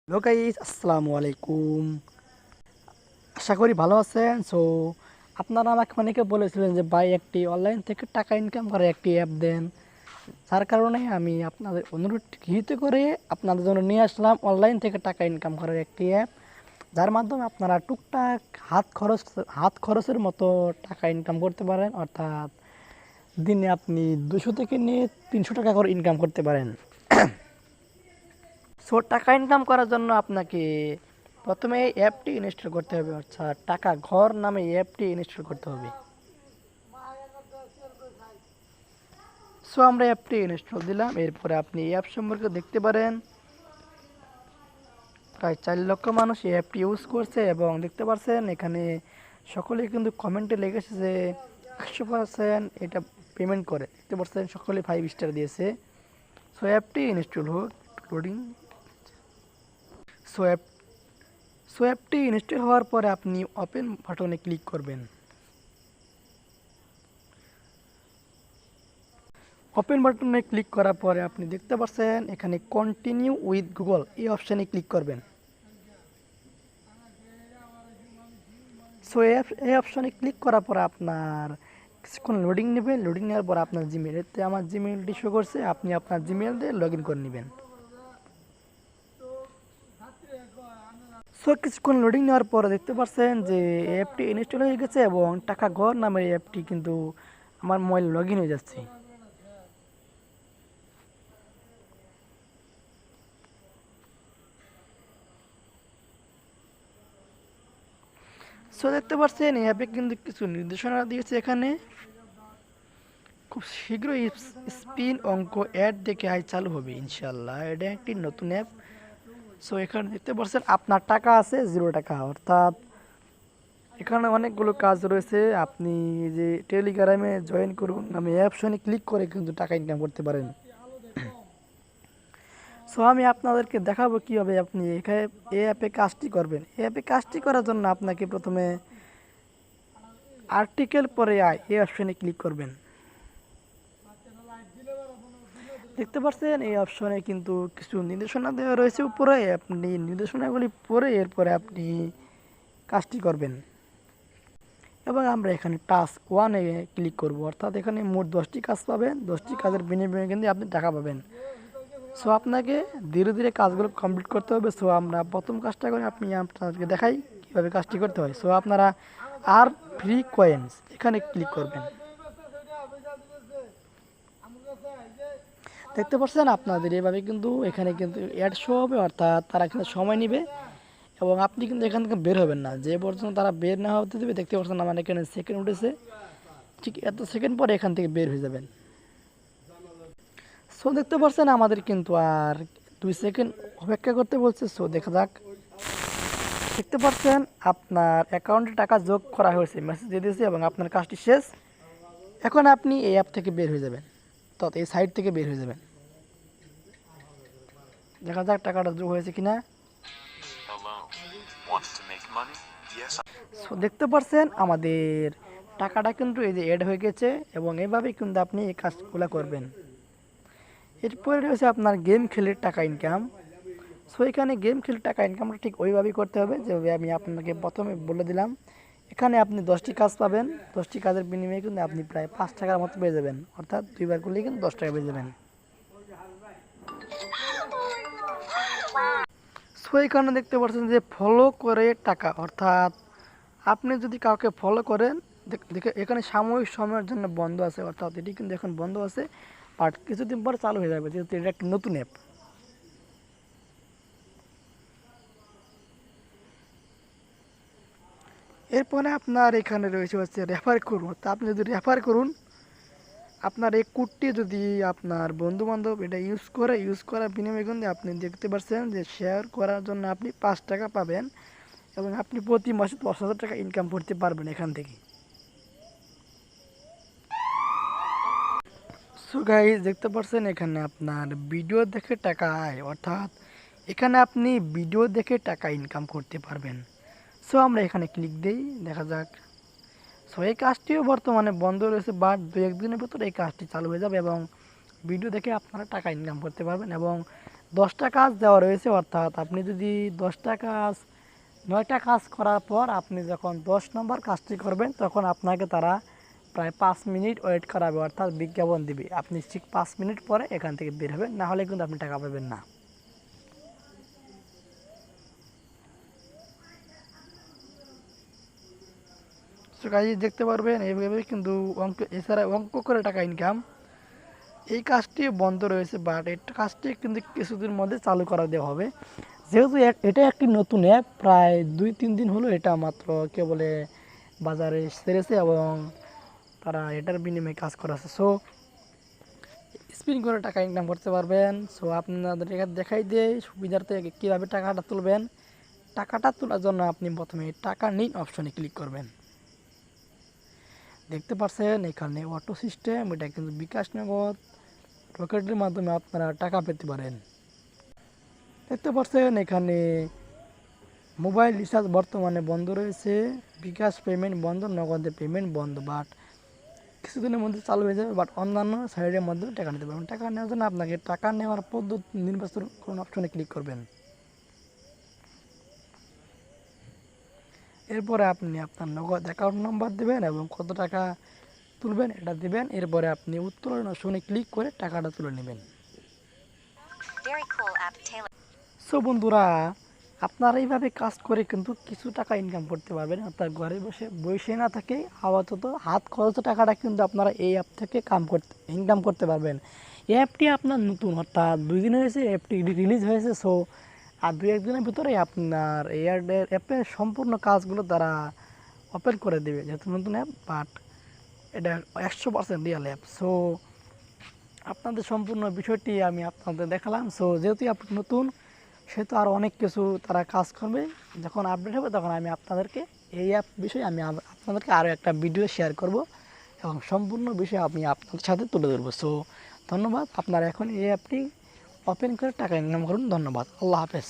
Hello guys, আসসালামু আলাইকুম। আশা করি ভালো আছেন। আপনারা আমাকে অনেকে বলেছিলেন যে ভাই একটি অনলাইন থেকে টাকা ইনকাম করে একটি অ্যাপ দেন। যার কারণে আমি আপনাদের অনুরোধ গৃহীত করে আপনাদের জন্য নিয়ে আসলাম অনলাইন থেকে টাকা ইনকাম করার একটি অ্যাপ, যার মাধ্যমে আপনারা টুকটাক হাত খরচের মতো টাকা ইনকাম করতে পারেন। অর্থাৎ দিনে আপনি 200 থেকে নিয়ে 300 টাকা করে ইনকাম করতে পারেন। টাকা ইনকাম করার জন্য আপনাকে প্রথমে এই অ্যাপটি ইনস্টল করতে হবে, অর্থাৎ টাকা ঘর নামে এই অ্যাপটি ইনস্টল করতে হবে। আমরা অ্যাপটি ইনস্টল দিলাম। এরপরে আপনি এই অ্যাপ সম্পর্কে দেখতে পারেন প্রায় 4 লক্ষ মানুষ এই অ্যাপটি ইউজ করছে এবং দেখতে পাচ্ছেন এখানে সকলেই কিন্তু কমেন্টে লিখেছে যে 100% এটা পেমেন্ট করে। দেখতে পাচ্ছেন সকলে 5 স্টার দিয়েছে। অ্যাপটি ইনস্টল হোক, লোডিং। সো অ্যাপ অ্যাপটি ইনস্টল হওয়ার পরে আপনি ওপেন বাটনে ক্লিক করবেন। ওপেন বাটনে ক্লিক করার পরে আপনি দেখতে পাচ্ছেন এখানে কন্টিনিউ উইথ গুগল এই অপশানে ক্লিক করবেন। এই অপশানে ক্লিক করার পরে আপনার কিছুক্ষণ লোডিং নেবে। লোডিং নেওয়ার পর আপনার জিমেল, এতে আমার জিমেলটি শো করছে, আপনি আপনার জিমেল দিয়ে লগ ইন করে নেবেন। কিছুক্ষণ লোডিং নেওয়ার পরে দেখতে পাচ্ছেন যে অ্যাপটি ইনস্টল হয়ে গেছে এবং টাকা ঘর নামের এই অ্যাপটি কিন্তু আমার মোবাইল লগ ইন হয়ে যাচ্ছে। দেখতে পাচ্ছেন এই অ্যাপে কিন্তু কিছু নির্দেশনা দিয়েছে। এখানে খুব শীঘ্রই স্পিন অঙ্ক অ্যাড দেখে চালু হবে ইনশাল্লাহ। এটা একটি নতুন অ্যাপ। এখানে দেখতে পাচ্ছেন আপনার টাকা আছে 0 টাকা, অর্থাৎ এখানে অনেকগুলো কাজ রয়েছে। আপনি যে টেলিগ্রামে জয়েন করুন আমি অ্যাপশনে ক্লিক করে কিন্তু টাকা ইনকাম করতে পারেন। আমি আপনাদেরকে দেখাবো কীভাবে আপনি এখানে এই অ্যাপে কাজটি করবেন। এই অ্যাপে কাজটি করার জন্য আপনাকে প্রথমে আর্টিকেল পরে এই অপশনে ক্লিক করবেন। দেখতে পাচ্ছেন এই অপশনে কিন্তু কিছু নির্দেশনা দেওয়া রয়েছে উপরে। আপনি নির্দেশনাগুলি পড়ে এরপরে আপনি কাজটি করবেন এবং আমরা এখানে টাস্ক 1-এ ক্লিক করব। অর্থাৎ এখানে মোট 10টি কাজ পাবেন। 10টি কাজের বিনিময়ে কিন্তু আপনি টাকা পাবেন। আপনাকে ধীরে ধীরে কাজগুলো কমপ্লিট করতে হবে। আমরা প্রথম কাজটা করে আপনি আপনাদেরকে দেখাই কীভাবে কাজটি করতে হয়। আপনারা আর ফ্রি কয়েন্স এখানে ক্লিক করবেন। দেখতে পাচ্ছেন আপনাদের এভাবে কিন্তু এখানে কিন্তু অ্যাড শো হবে, অর্থাৎ তারা কিন্তু সময় নেবে এবং আপনি কিন্তু এখান থেকে বের হবেন না যে পর্যন্ত তারা বের না হতে দেবে। দেখতে পাচ্ছেন আমার এখানে সেকেন্ড উঠেছে, ঠিক এত সেকেন্ড পরে এখান থেকে বের হয়ে যাবেন। দেখতে পাচ্ছেন আমাদের কিন্তু আর 2 সেকেন্ড অপেক্ষা করতে বলছে। দেখা যাক। দেখতে পাচ্ছেন আপনার অ্যাকাউন্টে টাকা যোগ করা হয়েছে, মেসেজ দিয়ে দিয়েছে এবং আপনার কাজটি শেষ। এখন আপনি এই অ্যাপ থেকে বের হয়ে যাবেন, এই সাইট থেকে বের হয়ে যাবেন। দেখা যাক টাকাটা যোগ হয়েছে কিনা। দেখতে পাচ্ছেন আমাদের টাকাটা কিন্তু এই যে অ্যাড হয়ে গেছে এবং এভাবেই কিন্তু আপনি এই কাজগুলো করবেন। এরপরে রয়েছে আপনার গেম খেলে টাকা ইনকাম। এখানে গেম খেলে টাকা ইনকামটা ঠিক ওইভাবেই করতে হবে যেভাবে আমি আপনাকে প্রথমে বলে দিলাম। এখানে আপনি 10টি কাজ পাবেন। 10টি কাজের বিনিময়ে কিন্তু আপনি প্রায় 5 টাকার মতো পেয়ে যাবেন, অর্থাৎ 2বার করলেই কিন্তু 10 টাকা পেয়ে যাবেন। এখানে দেখতে পাচ্ছেন যে ফলো করে টাকা, অর্থাৎ আপনি যদি কাউকে ফলো করেন, দেখে এখানে সাময়িক সময়ের জন্য বন্ধ আছে, অর্থাৎ এটি কিন্তু এখন বন্ধ আছে, বাট কিছুদিন পর চালু হয়ে যাবে যেহেতু এটা একটা নতুন অ্যাপ। এরপরে আপনার এখানে রয়েছে হচ্ছে রেফার করুন। তা আপনি যদি রেফার করুন, আপনার এই কোডটি যদি আপনার বন্ধুবান্ধব এটা ইউজ করার বিনিময়ে কিন্তু আপনি দেখতে পাচ্ছেন যে শেয়ার করার জন্য আপনি 5 টাকা পাবেন এবং আপনি প্রতি মাসে 10,000 টাকা ইনকাম করতে পারবেন এখান থেকে। গাইস দেখতে পাচ্ছেন এখানে আপনার ভিডিও দেখে টাকা আয়, অর্থাৎ এখানে আপনি ভিডিও দেখে টাকা ইনকাম করতে পারবেন। আমরা এখানে ক্লিক দিই, দেখা যাক। এই কাজটিও বর্তমানে বন্ধ রয়েছে, বাট 2-1 দিনের ভেতরে এই কাজটি চালু হয়ে যাবে এবং ভিডিও দেখে আপনারা টাকা ইনকাম করতে পারবেন এবং 10টা কাজ দেওয়া রয়েছে, অর্থাৎ আপনি যদি 10টা কাজ 9টা কাজ করার পর আপনি যখন 10 নম্বর কাজটি করবেন তখন আপনাকে তারা প্রায় 5 মিনিট ওয়েট করাবে, অর্থাৎ বিজ্ঞাপন দিবে। আপনি ঠিক 5 মিনিট পরে এখান থেকে বের হবেন, না হলে কিন্তু আপনি টাকা পাবেন না। সো গাইস দেখতে পারবেন এইভাবে কিন্তু অঙ্ক, এছাড়া অঙ্ক করে টাকা ইনকাম। এই কাজটি বন্ধ রয়েছে, বাট এই কাজটি কিন্তু কিছুদিন মধ্যে চালু করা দেওয়া হবে। যেহেতু এটা একটি নতুন অ্যাপ, প্রায় 2-3 দিন হলো এটা মাত্র কে বলে বাজারে ছেড়েছে এবং তারা এটার বিনিময়ে কাজ করাছে। সো স্পিন করে টাকা ইনকাম করতে পারবেন। সো আপনাদের এখানে দেখাই দিয়ে সুবিধার্থে কীভাবে টাকাটা তুলবেন। টাকাটা তোলার জন্য আপনি প্রথমে টাকা নিন অপশনে ক্লিক করবেন। দেখতে পাচ্ছেন এখানে অটো সিস্টেম, এটা কিন্তু বিকাশ নগদ রকেটের মাধ্যমে আপনারা টাকা পেতে পারেন। দেখতে পাচ্ছেন এখানে মোবাইল রিচার্জ বর্তমানে বন্ধ রয়েছে, বিকাশ পেমেন্ট বন্ধ, নগদে পেমেন্ট বন্ধ, বাট কিছুদিনের মধ্যে চালু হয়ে যাবে। বাট অন্যান্য সাইডের মাধ্যমে টাকা নিতে পারবেন। টাকা নেওয়ার জন্য আপনাকে টাকা নেওয়ার পদ্ধতি নির্বাচন কোন অপশনে ক্লিক করবেন। এরপরে আপনি আপনার নগদ অ্যাকাউন্ট নাম্বার দেবেন এবং কত টাকা তুলবেন এটা দেবেন। এরপরে আপনি উত্তোলন অপশনে ক্লিক করে টাকাটা তুলে নেবেন। সো বন্ধুরা, আপনারা এইভাবে কাজ করে কিন্তু কিছু টাকা ইনকাম করতে পারবেন, অর্থাৎ ঘরে বসে বসে না থেকে আপাতত হাত খরচ টাকাটা কিন্তু আপনারা এই অ্যাপ থেকে ইনকাম করতে পারবেন। এই অ্যাপটি আপনার নতুন, অর্থাৎ 2 দিন হয়েছে অ্যাপটি রিলিজ হয়েছে। সো আর 2-1 দিনের ভিতরে আপনার এয়ারটেল অ্যাপের সম্পূর্ণ কাজগুলো তারা ওপেন করে দেবে, যেহেতু নতুন অ্যাপ, বাট এটা 100% রিয়েল অ্যাপ। সো আপনাদের সম্পূর্ণ বিষয়টি আমি আপনাদের দেখালাম। সো যেহেতু আপনি নতুন, সেহেতু আরও অনেক কিছু তারা কাজ করবে। যখন আপডেট হবে তখন আমি আপনাদেরকে এই অ্যাপ বিষয়ে আপনাদেরকে আরও একটা ভিডিও শেয়ার করব এবং সম্পূর্ণ বিষয় আমি আপনাদের সাথে তুলে ধরবো। সো ধন্যবাদ। আপনারা এখন এই অ্যাপটি ওপেন করে টাকা ইনকাম করুন। ধন্যবাদ। আল্লাহ হাফেজ।